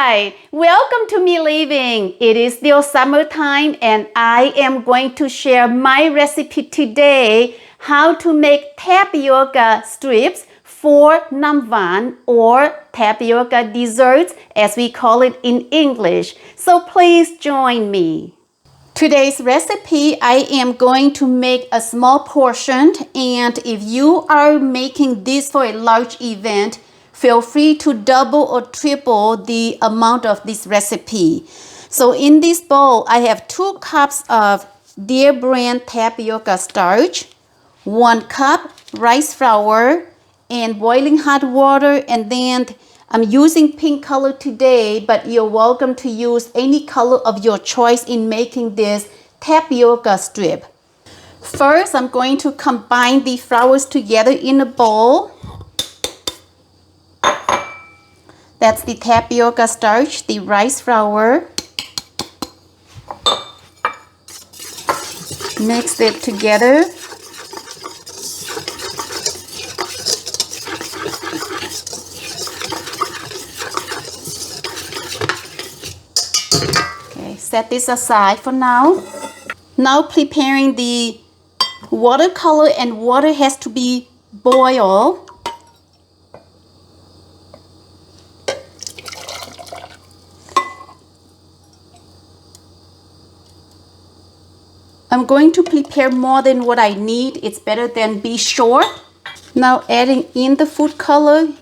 right, welcome to Me Living. It is still summertime and I am going to share my recipe today, how to make tapioca strips for nam van or tapioca desserts as we call it in English. So please join me. Today's recipe, I am going to make a small portion, and if you are making this for a large event, feel free to double or triple the amount of this recipe. So in this bowl, I have 2 cups of Deer brand tapioca starch, 1 cup rice flour, and boiling hot water, and then I'm using pink color today, but you're welcome to use any color of your choice in making this tapioca strip. First, I'm going to combine the flours together in a bowl. That's the tapioca starch, the rice flour. Mix it together. Set this aside for now. Now preparing the watercolor, and water has to be boiled. I'm going to prepare more than what I need. It's better than be short. Now adding in the food color.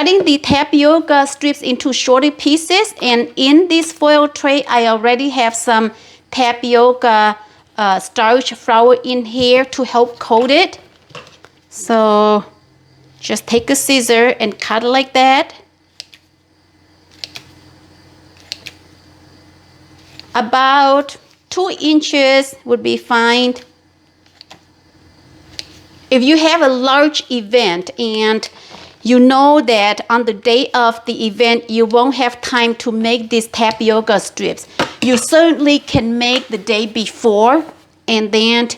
cutting the tapioca strips into shorter pieces, and in this foil tray I already have some tapioca starch flour in here to help coat it. So just take a scissor and cut it like that. About 2 inches would be fine. If you have a large event and you know that on the day of the event you won't have time to make these tapioca strips, you certainly can make the day before and then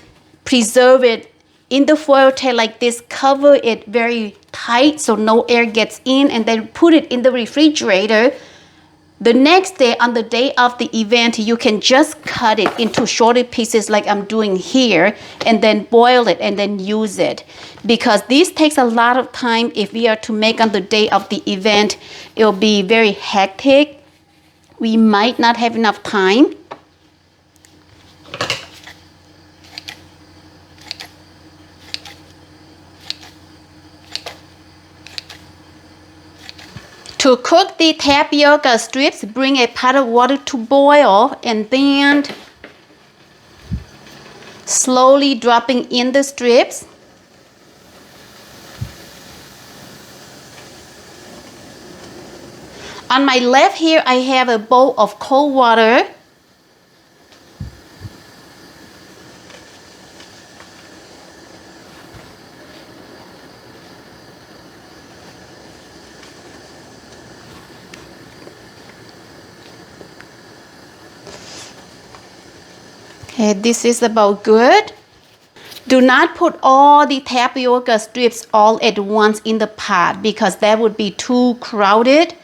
preserve it in the foil tray like this. Cover it very tight so no air gets in, and then put it in the refrigerator. The next day, on the day of the event, you can just cut it into shorter pieces like I'm doing here, and then boil it and then use it. Because this takes a lot of time. If we are to make on the day of the event, it'll be very hectic. We might not have enough time. To cook the tapioca strips, bring a pot of water to boil and then slowly dropping in the strips. On my left here, I have a bowl of cold water. Okay, this is about good. Do not put all the tapioca strips all at once in the pot because that would be too crowded.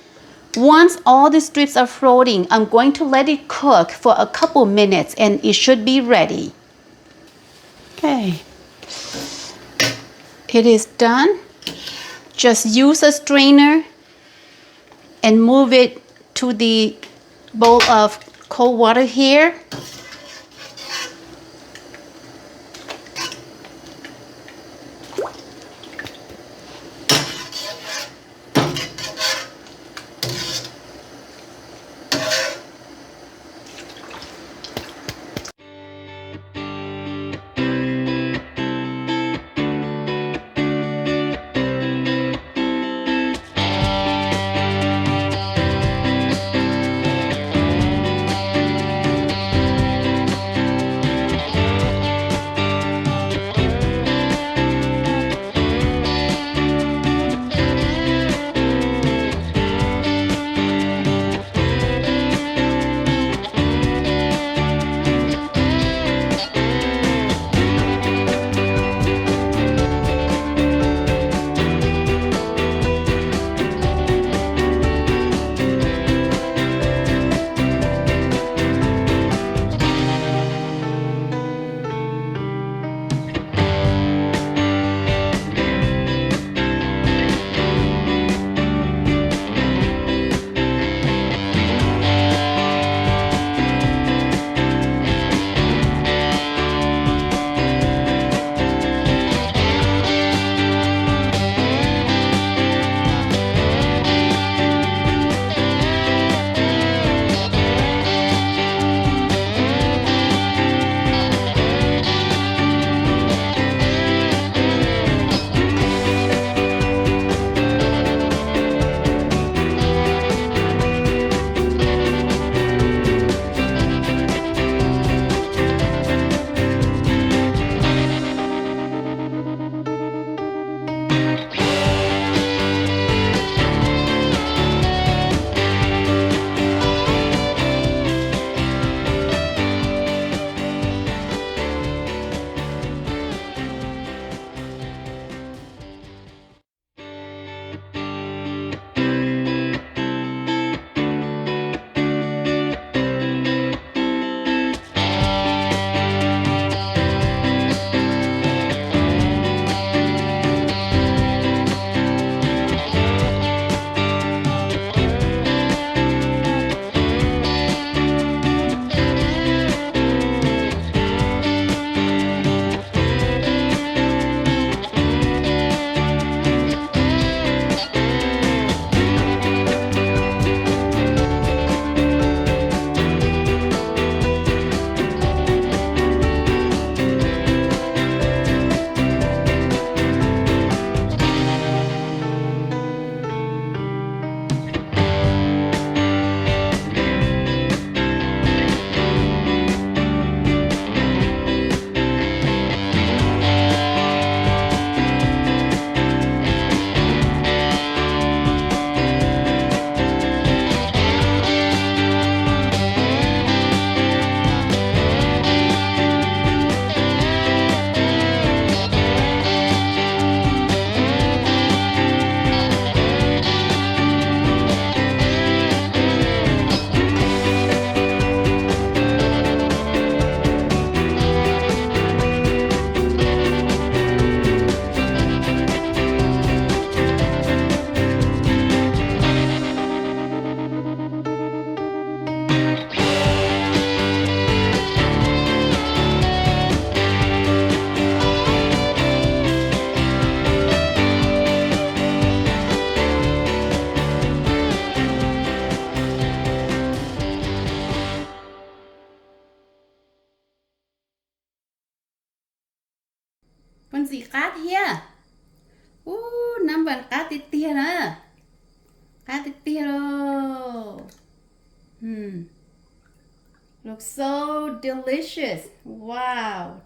Once all the strips are floating, I'm going to let it cook for a couple minutes and it should be ready. Okay, it is done. Just use a strainer and move it to the bowl of cold water here. see cat here. Ooh, number cat it here. Cat it here. Looks so delicious. Wow.